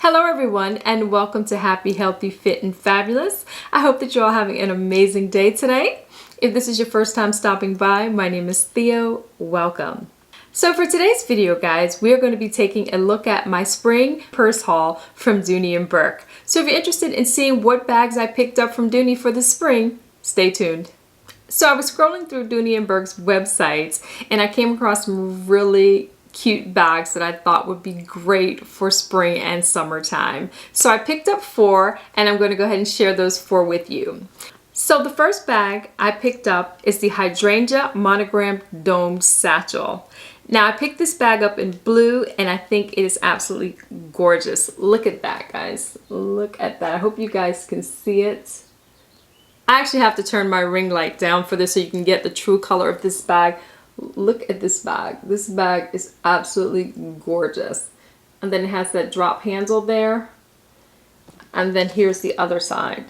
Hello everyone and welcome to Happy, Healthy, Fit, and Fabulous. I hope that you're all having an amazing day today. If this is your first time stopping by, my name is Theo. Welcome. So for today's video, guys, we are going to be taking a look at my spring purse haul from Dooney and Bourke. So if you're interested in seeing what bags I picked up from Dooney for the spring, stay tuned. So I was scrolling through Dooney and Bourke's websites and I came across some really cute bags that I thought would be great for spring and summertime. So I picked up 4 and I'm going to go ahead and share those 4 with you. So the first bag I picked up is the Hydrangea monogrammed domed satchel. Now I picked this bag up in blue and I think it is absolutely gorgeous. Look at that, guys. Look at that. I hope you guys can see it. I actually have to turn my ring light down for this so you can get the true color of this bag. Look at this bag. This bag is absolutely gorgeous. And then it has that drop handle there. And then here's the other side.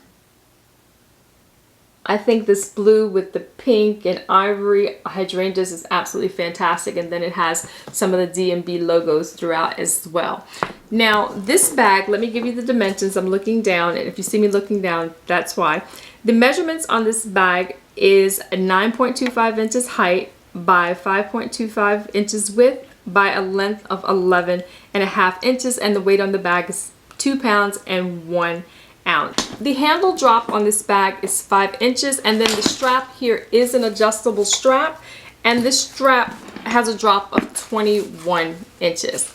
I think this blue with the pink and ivory hydrangeas is absolutely fantastic. And then it has some of the D&B logos throughout as well. Now this bag, let me give you the dimensions. I'm looking down, and if you see me looking down, that's why. The measurements on this bag is a 9.25 inches height by 5.25 inches width by a length of 11.5 inches, and the weight on the bag is 2 pounds and 1 ounce. The handle drop on this bag is 5 inches, and then the strap here is an adjustable strap, and this strap has a drop of 21 inches.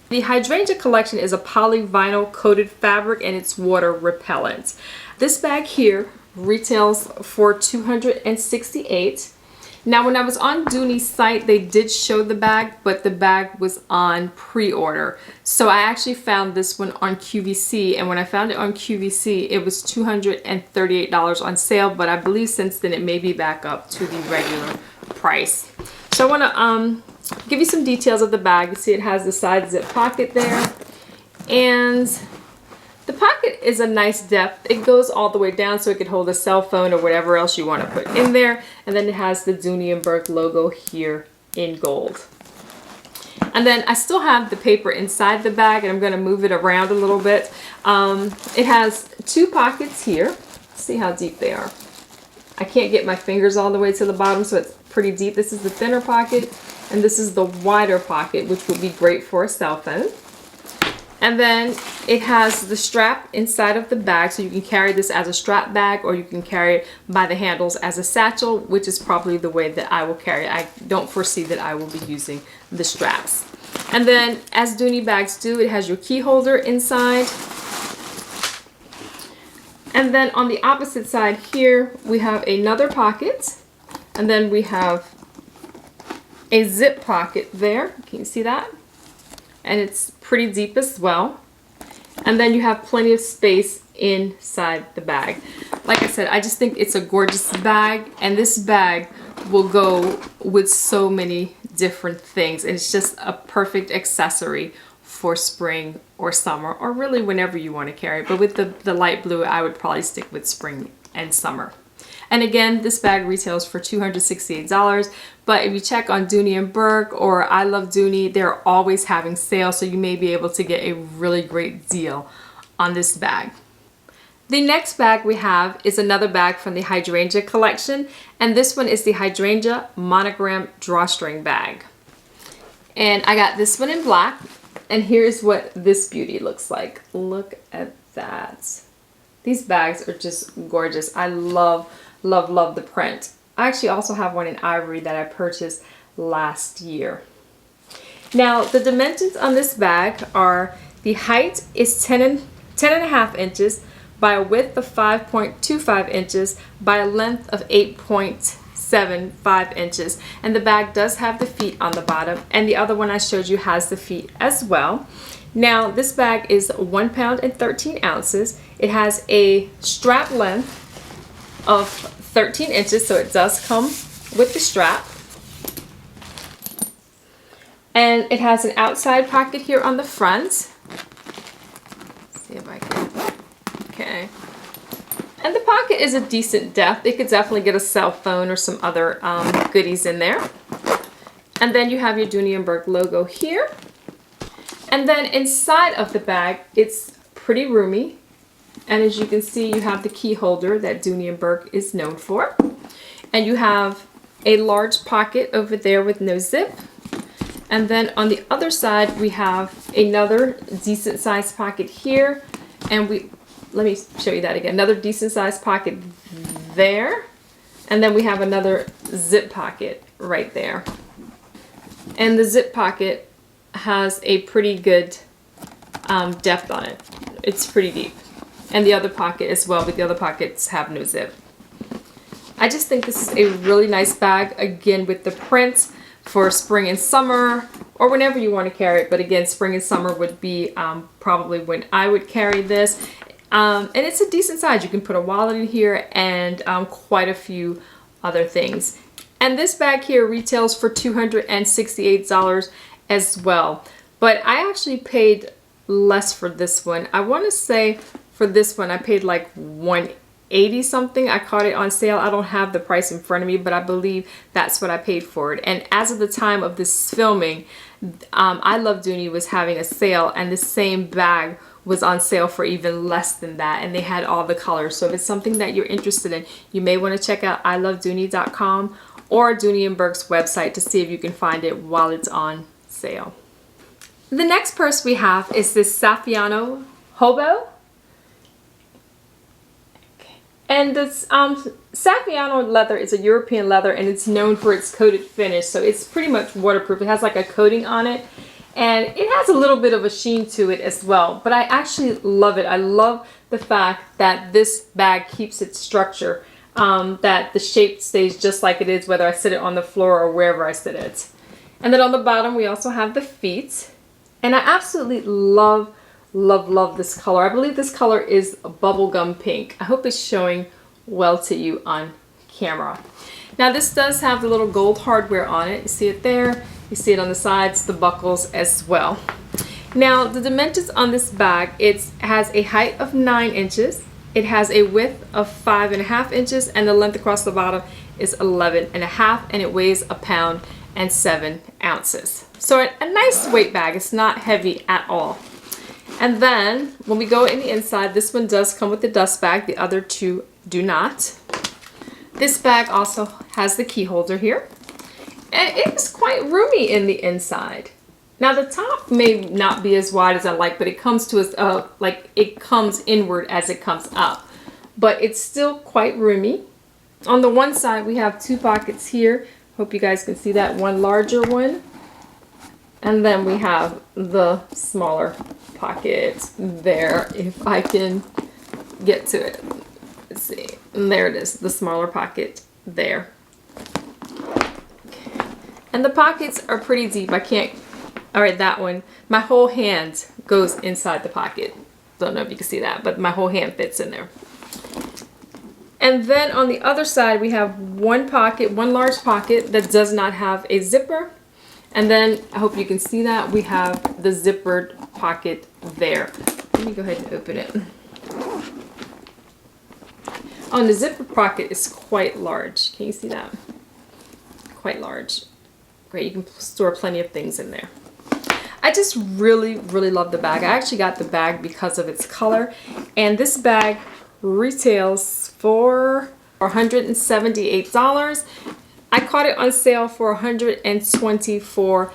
The Hydrangea collection is a polyvinyl coated fabric and it's water repellent. This bag here retails for $268. Now, when I was on Dooney's site, they did show the bag, but the bag was on pre-order. So I actually found this one on QVC, and when I found it on QVC, it was $238 on sale, but I believe since then it may be back up to the regular price. So I want to give you some details of the bag. You see it has the side zip pocket there, and the pocket is a nice depth. It goes all the way down so it could hold a cell phone or whatever else you want to put in there. And then it has the Dooney and Bourke logo here in gold. And then I still have the paper inside the bag, and I'm going to move it around a little bit. It has 2 pockets here. See how deep they are. I can't get my fingers all the way to the bottom, so it's pretty deep. This is the thinner pocket, and this is the wider pocket, which would be great for a cell phone. And then it has the strap inside of the bag, so you can carry this as a strap bag, or you can carry it by the handles as a satchel, which is probably the way that I will carry it. I don't foresee that I will be using the straps. And then, as Dooney bags do, it has your key holder inside. And then on the opposite side here, we have another pocket. And then we have a zip pocket there. Can you see that? And it's pretty deep as well. And then you have plenty of space inside the bag. Like I said, I just think it's a gorgeous bag, and this bag will go with so many different things, and it's just a perfect accessory for spring or summer, or really whenever you want to carry it. But with the light blue, I would probably stick with spring and summer. And again, this bag retails for $268, but if you check on Dooney and Bourke or I Love Dooney, they're always having sales, so you may be able to get a really great deal on this bag. The next bag we have is another bag from the Hydrangea collection, and this one is the Hydrangea monogram drawstring bag. And I got this one in black, and here's what this beauty looks like. Look at that. These bags are just gorgeous. I love the print. I actually also have one in ivory that I purchased last year. Now the dimensions on this bag are: the height is 10.5 inches by a width of 5.25 inches by a length of 8.75 inches, and the bag does have the feet on the bottom, and the other one I showed you has the feet as well. Now this bag is 1 pound and 13 ounces. It has a strap length of 13 inches, so it does come with the strap. And it has an outside pocket here on the front. Let's see if I can. Okay. And the pocket is a decent depth. It could definitely get a cell phone or some other goodies in there. And then you have your Dooney and Bourke logo here. And then inside of the bag, it's pretty roomy. And as you can see, you have the key holder that Dooney and Bourke is known for. And you have a large pocket over there with no zip. And then on the other side, we have another decent sized pocket here. And let me show you that again. Another decent sized pocket there. And then we have another zip pocket right there. And the zip pocket has a pretty good depth on it. It's pretty deep. And the other pocket as well, but the other pockets have no zip. I just think this is a really nice bag, again, with the prints for spring and summer, or whenever you want to carry it. But again, spring and summer would be probably when I would carry this. And it's a decent size. You can put a wallet in here and quite a few other things. And this bag here retails for $268 as well. But I actually paid less for this one. I want to say for this one I paid like $180 something. I caught it on sale. I don't have the price in front of me, but I believe that's what I paid for it. And as of the time of this filming, I Love Dooney was having a sale, and the same bag was on sale for even less than that, and they had all the colors. So if it's something that you're interested in, you may want to check out ilovedooney.com or Dooney and Bourke's website to see if you can find it while it's on sale. The next purse we have is this Saffiano Hobo. And this Saffiano leather is a European leather, and it's known for its coated finish. So it's pretty much waterproof. It has like a coating on it, and it has a little bit of a sheen to it as well. But I actually love it. I love the fact that this bag keeps its structure, that the shape stays just like it is, whether I sit it on the floor or wherever I sit it. And then on the bottom, we also have the feet. And I absolutely love this color. I believe this color is a bubblegum pink. I hope it's showing well to you on camera. Now this does have the little gold hardware on it. You see it there. You see it on the sides, the buckles as well. Now the dimensions on this bag, it has a height of 9 inches. It has a width of 5.5 inches, and the length across the bottom is 11.5, and it weighs 1 pound and 7 ounces. So a nice weight bag. It's not heavy at all. And then when we go in the inside, this one does come with the dust bag. The other two do not. This bag also has the key holder here. And it is quite roomy in the inside. Now the top may not be as wide as I like, but it comes to us like it comes inward as it comes up. But it's still quite roomy. On the one side we have 2 pockets here. Hope you guys can see that, one larger one. And then we have the smaller pocket there, if I can get to it. Let's see. And there it is, the smaller pocket there. Okay. And the pockets are pretty deep. I can't, all right, that one. My whole hand goes inside the pocket. Don't know if you can see that, but my whole hand fits in there. And then on the other side, we have one pocket, one large pocket that does not have a zipper. And then, I hope you can see that, we have the zippered pocket there. Let me go ahead and open it. Oh, and the zipper pocket is quite large. Can you see that? Quite large. Great, you can store plenty of things in there. I just really love the bag. I actually got the bag because of its color. And this bag retails for $178. I caught it on sale for $124,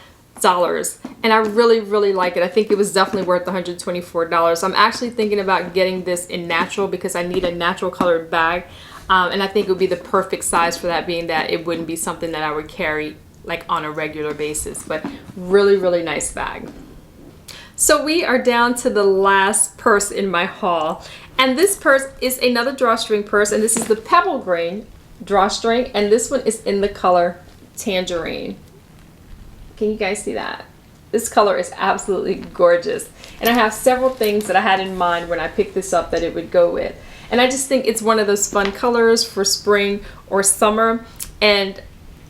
and I really like it. I think it was definitely worth $124. I'm actually thinking about getting this in natural because I need a natural colored bag, and I think it would be the perfect size for that, being that it wouldn't be something that I would carry like on a regular basis. But really nice bag. So we are down to the last purse in my haul, and this purse is another drawstring purse, and this is the Pebble Grain drawstring, and this one is in the color Tangerine. Can you guys see that? This color is absolutely gorgeous, and I have several things that I had in mind when I picked this up that it would go with, and I just think it's one of those fun colors for spring or summer, and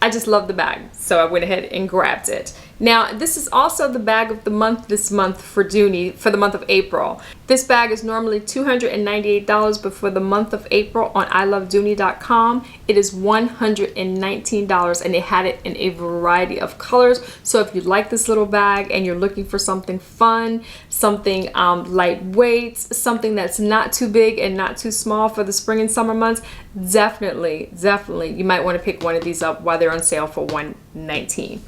I just love the bag, so I went ahead and grabbed it. Now, this is also the bag of the month this month for Dooney for the month of April. This bag is normally $298, but for the month of April on ilovedooney.com, it is $119, and they had it in a variety of colors. So if you like this little bag and you're looking for something fun, something lightweight, something that's not too big and not too small for the spring and summer months, definitely you might want to pick one of these up while they're on sale for $119.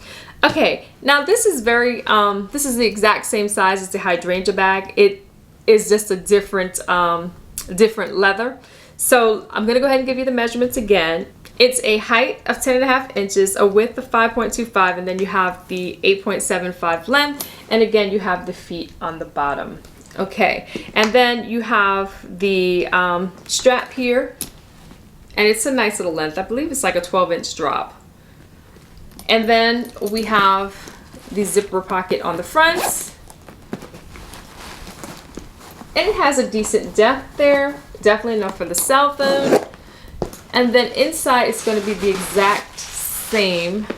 Okay, now this is this is the exact same size as the hydrangea bag. It is just a different leather. So I'm gonna go ahead and give you the measurements again. It's a height of 10.5 inches, a width of 5.25, and then you have the 8.75 length, and again you have the feet on the bottom. Okay, and then you have the strap here, and it's a nice little length. I believe it's like a 12-inch drop. And then we have the zipper pocket on the front. And it has a decent depth there, definitely enough for the cell phone. And then inside it's going to be the exact same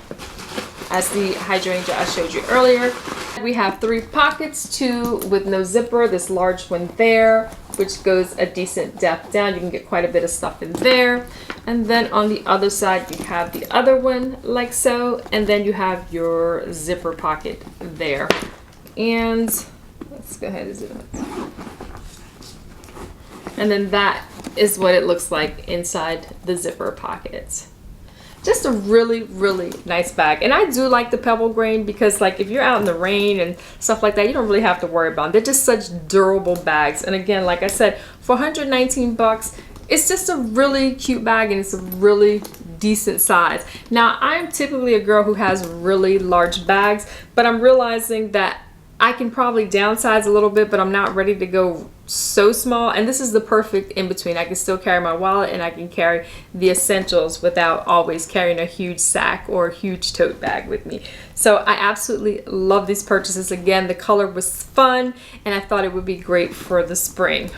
as the hydrangea I showed you earlier. We have 3 pockets, 2 with no zipper, this large one there, which goes a decent depth down. You can get quite a bit of stuff in there. And then on the other side, you have the other one like so, and then you have your zipper pocket there. And let's go ahead and zoom it. And then that is what it looks like inside the zipper pocket. Just a really nice bag. And I do like the pebble grain because, like, if you're out in the rain and stuff like that, you don't really have to worry about them. They're just such durable bags. And again, like I said, for 119 bucks, it's just a really cute bag, and it's a really decent size. Now, I'm typically a girl who has really large bags, but I'm realizing that I can probably downsize a little bit, but I'm not ready to go so small. And this is the perfect in between. I can still carry my wallet, and I can carry the essentials without always carrying a huge sack or a huge tote bag with me. So I absolutely love these purchases. Again, the color was fun, and I thought it would be great for the spring.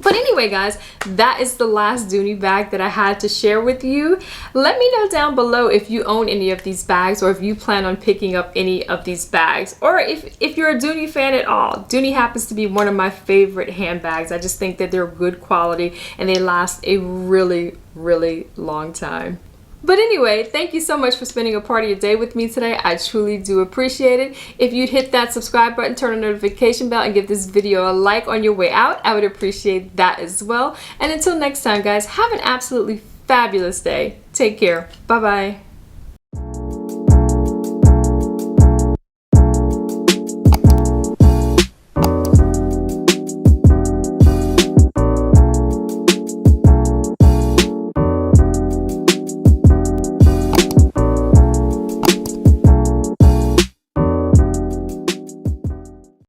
But anyway, guys, that is the last Dooney bag that I had to share with you. Let me know down below if you own any of these bags, or if you plan on picking up any of these bags, or if you're a Dooney fan at all. Dooney happens to be one of my favorite handbags. I just think that they're good quality and they last a really long time. But anyway, thank you so much for spending a part of your day with me today. I truly do appreciate it. If you'd hit that subscribe button, turn on the notification bell, and give this video a like on your way out, I would appreciate that as well. And until next time, guys, have an absolutely fabulous day. Take care. Bye-bye.